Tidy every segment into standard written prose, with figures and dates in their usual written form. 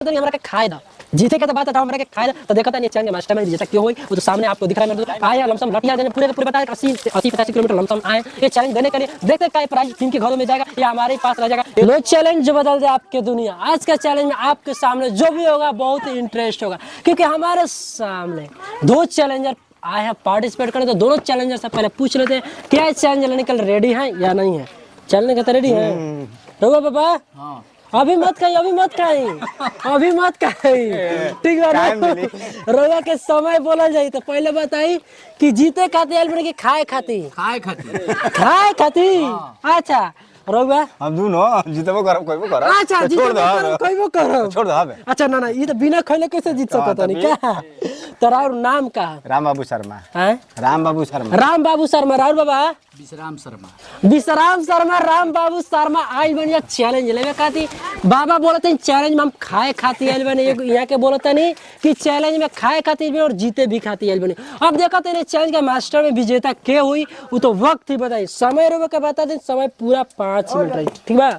हमारा के खाए था जीते के तो बात था हमारा के खाए तो देखा था नहीं चैनल के मास्टर में जैसा क्यों हुई वो तो सामने आपको दिख रहा है मेरे दोस्त आया लमसम लटिया देने पूरे पूरे बताया 80-85 किलोमीटर लमसम आए ये चैलेंज देने के लिए देखते क्या प्राइस किन के घरों में जाएगा या हमारे पास रह जाएगा। लो चैलेंज जो बदल दे आपकी दुनिया। आज का चैलेंज में आपके सामने जो भी होगा बहुत ही इंटरेस्ट होगा क्योंकि हमारे सामने दो चैलेंजर आए हैं पार्टिसिपेट करें। तो दोनों चैलेंजर से पहले पूछ लेते हैं क्या चैलेंज लेने के लिए रेडी है या नहीं है। चलने के तो रेडी है रोबा पापा? अभी मत खाई अभी मत खाई ठीक है। रोवा के समय बोला जाए तो पहले बताई कि जीते खाती है कि खाए खाती अच्छा रोवा हम दोनों जीतबो करब कोइबो करब। अच्छा जीतबो कोइबो करब छोड़ दो हबे। अच्छा ना ये तो बिना खैले कैसे जीत सकत नहीं क्या। तेरा नाम का राम बाबू शर्मा है? राम बाबू शर्मा राहुल बाबा विश्राम शर्मा राम बाबू शर्मा आज बन चैलेंज लेवे खाती बाबा बोलते हैं चैलेंज में हम खाए खाती है बने यहाँ के बोलते नहीं कि चैलेंज में खाए खाती भी और जीते भी खाती है बने। अब देखा तो चैलेंज का मास्टर में विजेता के हुई वो तो वक्त ही बताई समय रोबे का बता दें समय पूरा 5 मिनट रही ठीक है।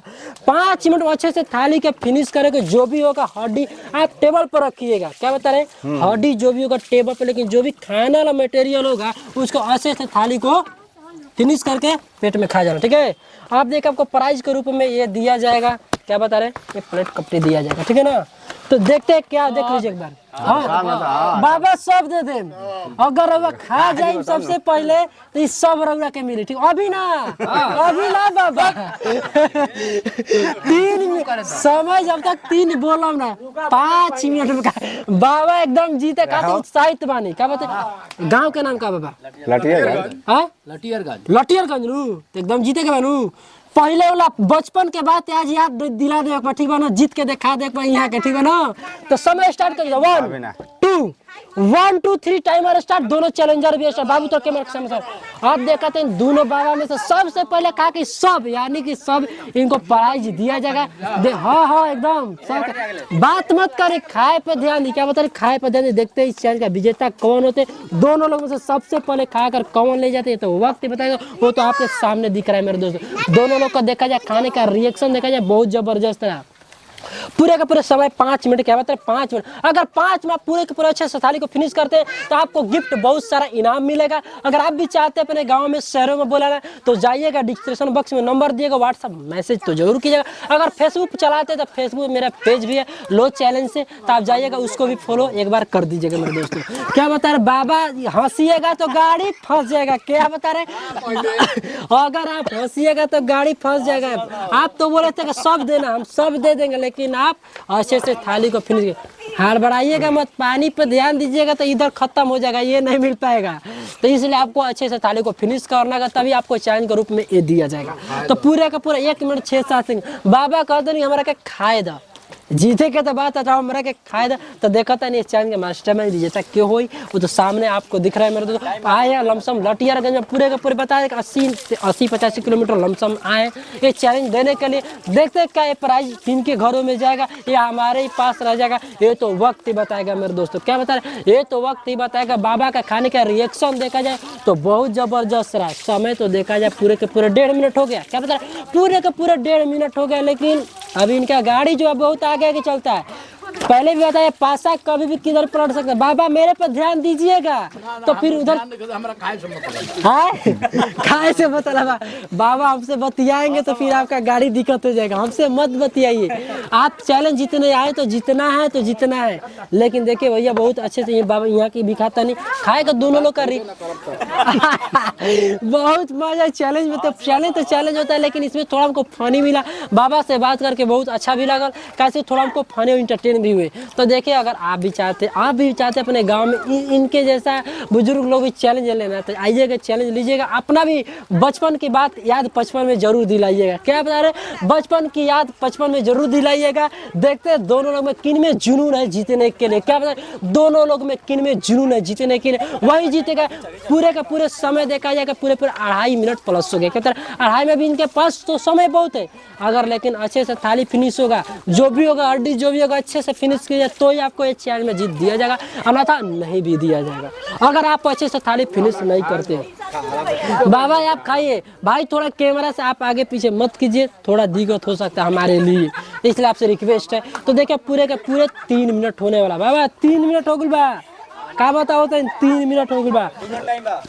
5 मिनट अच्छे से थाली के फिनिश करेगा जो भी होगा हड्डी आप टेबल पर रखिएगा क्या बता रहे हड्डी जो भी होगा टेबल पर लेकिन जो भी खाने वाला मटेरियल होगा उसको अच्छे से थाली को फिनिश करके पेट में खा जाना ठीक है। आप देखिए आपको प्राइज के रूप में ये दिया जाएगा क्या बता रहे ये प्लेट कपड़े दिया जाएगा ठीक है ना। तो देखते हैं क्या देख लीजिए एक बार। हाँ बाबा सब दे दे अगर रउआ खा जाए सबसे पहले तो ये सब रउआ के मिली ठीक अभी ना बाबा 3 समय जब तक 3 बोलम ना 5 मिनट में बाबा एकदम जीते खाते उत्साहित बानी क्या बता गांव के नाम का बाबा लटियरगंज तो एकदम जीते के बानू पहले वाला बचपन के बाद आज याद दिला दे ठीक है ना जीत के दिखा दे यहाँ के ठीक है ना। तो समय स्टार्ट कर 1 2 3 टाइमर स्टार्ट दोनों चैलेंजर भी स्टार्ट बाबू तो कैमरा आप देखते हैं दोनों बाबा में से सबसे पहले कहा कि सब यानी कि सब इनको प्राइज दिया जाएगा। हाँ एकदम सब बात मत करे खाए पे ध्यान दी क्या बता रहे खाए पे ध्यान दी। देखते हैं इस चैलेंज का विजेता कौन होते दोनों लोगों में से सबसे पहले खाकर कौन ले जाते हैं तो वक्त बताएगा वो तो आपके सामने दिख रहा है मेरे दोस्तों। दोनों लोग का देखा जाए खाने का रिएक्शन देखा जाए बहुत जबरदस्त है। पूरे का पूरे समय 5 मिनट क्या बता 5 मिनट अगर 5 मिनट पूरे के पूरे अच्छे से थाली को फिनिश करते हैं तो आपको गिफ्ट बहुत सारा इनाम मिलेगा। अगर आप भी चाहते हैं अपने गांव में शहरों में बोलाना तो जाइएगा डिस्क्रिप्शन बॉक्स में नंबर दिएगा व्हाट्सअप मैसेज तो जरूर कीजिएगा। अगर फेसबुक चलाते हैं तो फेसबुक मेरा पेज भी है लो चैलेंज से तो आप जाइएगा उसको भी फॉलो एक बार कर दीजिएगा मेरे दोस्तों। क्या बता रहे बाबा हंसीएगा तो गाड़ी फंस जाएगा क्या बता रहे अगर आप हंसीएगा तो गाड़ी फंस जाएगा। आप तो बोले थे कि सब देना हम सब दे देंगे लेकिन आप अच्छे से थाली को फिनिश हार बढ़ाइएगा मत पानी पे ध्यान दीजिएगा तो इधर खत्म हो जाएगा ये नहीं मिल पाएगा। तो इसलिए आपको अच्छे से थाली को फिनिश करना है तभी आपको चैलेंज के रूप में ये दिया जाएगा। तो पूरे का पूरा 1 मिनट 6-7 सेकंड बाबा कहते नहीं हमारा क्या खाए दा जीते के तो बात आता हमारा के खाए दा तो देखा था नहीं चैलेंज के मास्टर में जैसा क्यों हुई वो तो सामने आपको दिख रहा है मेरे दोस्तों। आए लमसम लटियारगंज में पूरे के पूरे बताया 80-85 किलोमीटर लमसम आए ये चैलेंज देने के लिए। देखते हैं क्या ये प्राइज किन के घरों में जाएगा या हमारे ही पास रह जाएगा ये तो वक्त ही बताएगा मेरे दोस्तों। क्या बता रहे ये तो वक्त ही बताएगा। बाबा का खाने का रिएक्शन देखा जाए तो बहुत जबरदस्त रहा। समय तो देखा जाए पूरे के पूरे 1.5 मिनट हो गया क्या बता रहे पूरे के पूरे 1.5 मिनट हो गया लेकिन अभी इनका गाड़ी जो है बहुत आगे आगे चलता है। पहले भी बताया पासा कभी भी किधर पलट सकता है। बाबा मेरे पर ध्यान दीजिएगा तो फिर उधर खाए से मतलब बाबा हमसे बतियाएंगे तो फिर आपका गाड़ी दिक्कत हो जाएगा। हमसे मत बतियाइए आप चैलेंज जीतने आए तो जीतना है लेकिन देखिए भैया बहुत अच्छे से ये बाबा यहाँ की भी खाता नहीं खाएगा दोनों लोग का बहुत मजा चैलेंज में। तो चैलेंज होता है लेकिन इसमें थोड़ा हमको फनी मिला। बाबा से बात करके बहुत अच्छा भी लगा कैसे थोड़ा हमको फनी इंटरटेन भी हुए। तो देखिए अगर आप भी चाहते अपने गांव में इनके जैसा बुजुर्ग लोग भी चैलेंज लेना तो आइएगा चैलेंज लीजिएगा। अपना भी बचपन की बात याद बचपन में जरूर दिलाइएगा। क्या बता रहे बचपन की याद बचपन में जरूर दिलाइएगा। देखते हैं दोनों लोग में किन में जुनून है जीतने के लिए। क्या बता दोनों लोग में किन में जुनून है जीतने के लिए वही जीतेगा। पूरे का पूरे समय देखा जाएगा पूरे 2.5 मिनट प्लस हो गया। कहते 2.5 में भी इनके पास तो समय बहुत है अगर लेकिन अच्छे से थाली फिनिश होगा जो भी होगा हड्डी जो भी होगा अच्छे से से फिनिश किया तो ही आपको ये चैलेंज में जीत दिया जाएगा, अन्यथा नहीं भी दिया जाएगा अगर आप अच्छे से थाली फिनिश नहीं करते। बाबा आप खाइए भाई, थोड़ा कैमरा से आप आगे पीछे मत कीजिए, थोड़ा दिक्कत हो सकता है हमारे लिए, इसलिए आपसे रिक्वेस्ट है। तो देखिए पूरे के पूरे 3 मिनट होने वाला। बाबा 3 मिनट हो गए बा, का बताओ तो 3 मिनट हो गए बा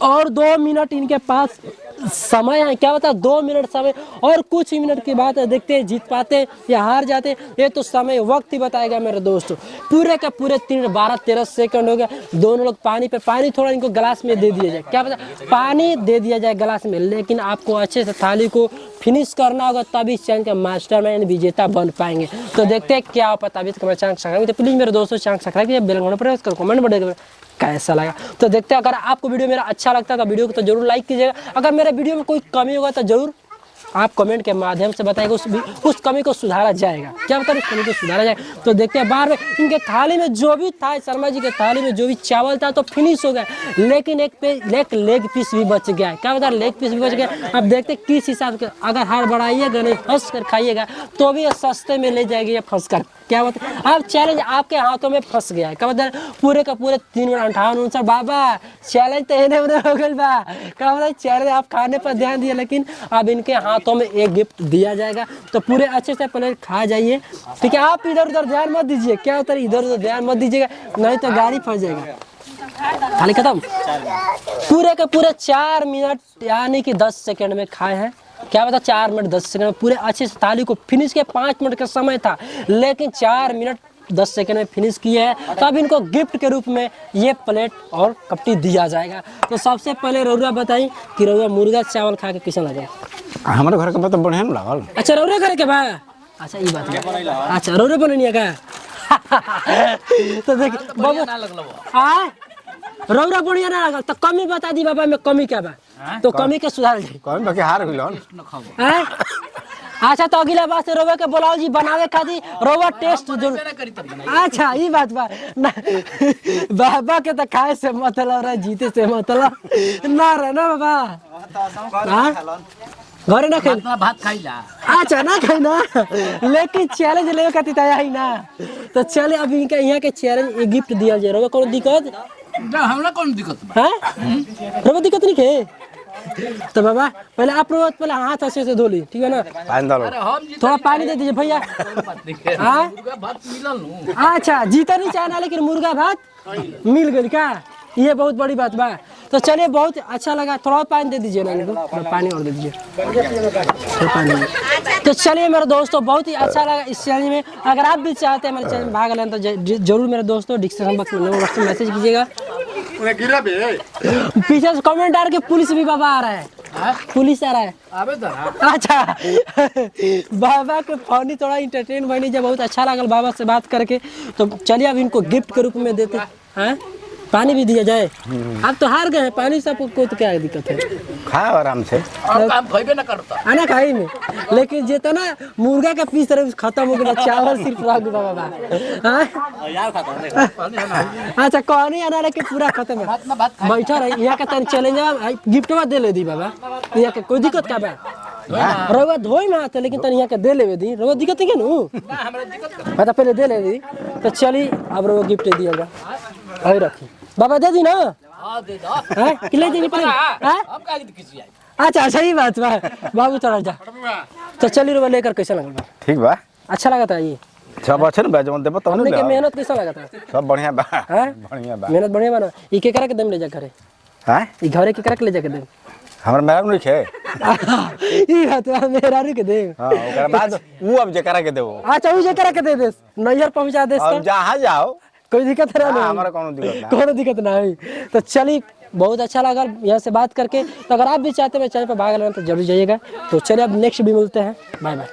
और 2 मिनट इनके पास समय है। क्या बता 2 मिनट समय और कुछ ही मिनट की बात है, देखते हैं जीत पाते या हार जाते, ये तो समय वक्त ही बताएगा मेरे दोस्तों। पूरे का पूरे 3 12-13 सेकंड हो गया। दोनों लोग पानी पे, पानी थोड़ा इनको गिलास में दे दिया जाए, क्या पता पानी दे दिया जाए गिलास में, लेकिन आपको अच्छे से थाली को फिनिश करना होगा, तभी इस चैनल का मास्टरमाइंड विजेता बन पाएंगे। तो देखते हैं क्या पता। अभी तक मेरे चैनल सब्सक्राइब, तो प्लीज मेरे दोस्तों चैनल सब्सक्राइब कीजिए, बेल घंटा प्रेस कर कमेंट बढ़ेगा कैसा लगा। तो देखते हैं, अगर आपको वीडियो मेरा अच्छा लगता है तो वीडियो को तो जरूर लाइक कीजिएगा। अगर मेरे वीडियो में कोई कमी होगा तो जरूर आप कमेंट के माध्यम से बताएगा, उस कमी को सुधारा जाएगा। क्या बता उस कमी को सुधारा जाएगा। तो देखते हैं बार में इनके थाली में जो भी था, शर्मा जी के थाली में जो भी चावल था तो फिनिश हो गया, लेकिन एक लेग पीस भी बच गया है। क्या बता लेग पीस भी बच गया। अब देखते किस हिसाब से, अगर हार बढ़ाइएगा नहीं फंस कर खाइएगा तो भी ये सस्ते में ले जाएगी या फंस कर। क्या बता अब चैलेंज आपके हाथों में फंस गया है। क्या बता पूरे का पूरे 3 मिनट 58 बाबा चैलेंज तो इन्हें हो गई बा। क्या बता चैलेंज आप खाने पर ध्यान दिए, लेकिन अब इनके हाथों में एक गिफ्ट दिया जाएगा। तो पूरे अच्छे से पहले खा जाइए, ठीक है। आप इधर उधर ध्यान मत दीजिए, क्या होता है इधर उधर ध्यान मत दीजिएगा, नहीं तो गाड़ी फंस जाएगा। थाली खत्म। पूरे के पूरे 4 मिनट यानी कि 10 सेकंड में खाए हैं। क्या बता 4 मिनट 10 सेकंड में पूरे अच्छे से थाली को फिनिश किया। 5 मिनट का समय था, लेकिन 4 मिनट 10 सेकंड में फिनिश किया है। तब इनको गिफ्ट के रूप में ये प्लेट और कपटी दिया जाएगा। तो सबसे पहले रौरा बताई कि रौरा मुर्गा चावल खा के कैसा लगा। हमारे घर के बात तो बढ़िया ना लागल। अच्छा रौरा करे के बा, अच्छा ये बात है। अच्छा रौरा बननिया का तो देख बाबू रौरा बढ़िया ना लगल तो कमी बता दी बाबा में कमी क्या बा, तो कमी के सुधार दी। कौन बाकी हार गइलन। अच्छा तो अगला बात से रोवा के बोलाओ जी बनावे खाती रोवा टेस्ट जरूर। अच्छा ये बात बा बाबा के तो खाए से मतलब रहा, जीते से मतलब ना रहे ना बाबा। घरे ना खाई भात खाई जा। अच्छा ना खाई ना, लेकिन चैलेंज लेवे खातिर तैयार है ना। तो चले अब इनका यहाँ के चैलेंज गिफ्ट दिया जाए। रोवा कोनो दिक्कत हमरा कौन दिक्कत है? रोवा दिक्कत नहीं है। तो बाबा पहले आप लोग पहले हाथ अच्छे से धो ली, ठीक है ना। थोड़ा पानी दे दीजिए भैया। अच्छा जीता नहीं चाहना, लेकिन मुर्गा भात मिल गई क्या, ये बहुत बड़ी बात बा। तो चलिए बहुत अच्छा लगा, थोड़ा पानी दे दीजिए ना इनको, पानी और दे दीजिए पानी। तो चलिए मेरे दोस्तों बहुत ही अच्छा लगा इस चैनल में। अगर आप भी चाहते हैं मेरे चैनल में भाग लें तो जरूर मेरे दोस्तों डिस्क्रिप्शन बॉक्स में मैसेज कीजिएगा। पीछे से कमेंट आ रहा है पुलिस भी बाबा आ रहा है, पुलिस आ रहा है। अच्छा बाबा के फनी थोड़ा इंटरटेन बनी जब बहुत अच्छा लगा बाबा से बात करके। तो चलिए अब इनको गिफ्ट के रूप में देते हैं, पानी भी दिया जाए। आप तो हार गए हैं, पानी सबको तो क्या दिक्कत है, खाओ आराम से। काम खइबे ना करता आना खाई में, लेकिन जे तो ना मुर्गा का पीस खत्म हो गया, चावल सिर्फ रह गया बाबा। अच्छा कहानी आना रहे पूरा खत्म है, बैठा रही यहाँ का चैलेंज गिफ्ट दे ले दी बाबा। यहाँ के कोई दिक्कत का बा रवा धोई में आता, लेकिन तन यहाँ के दे ले दी रवा दिक्कत नहीं नु बता पहले दे ले दी। तो चली अब रवा गिफ्ट दिया है रखी बाबा दे दी ना। दे दो किले देनी पड़ेगी। हम का किसी आई। अच्छा सही बात बा बाबू चढ़ा जा। तो चली रवा लेकर कैसा लगा? ठीक बा, अच्छा लगा था ये सब अच्छे ना जवन देबो तहनु ले। मेहनत कैसा लगा था? सब बढ़िया बा, बढ़िया बा। मेहनत बढ़िया बना। ई के करा के दम ले जा घरे, हैं ई घरे के करा के ले जा के दम। हमरा मेरा नहीं खे ई बात मेरा रे के दे। हां ओकर बाद वो अब जकरा के देबो। अच्छा वो जे करा के दे दे, नैहर पहुंचा दे। अब जहां जाओ कोई दिक्कत नहीं, हमारा कोनो दिक्कत नहीं, कोनो दिक्कत नहीं। तो चलिए बहुत अच्छा लगा यहाँ से बात करके। तो अगर आप भी चाहते हैं मेरे चैनल पर भाग लेना तो जरूर जाइएगा। तो चलिए अब नेक्स्ट भी मिलते हैं, बाय बाय।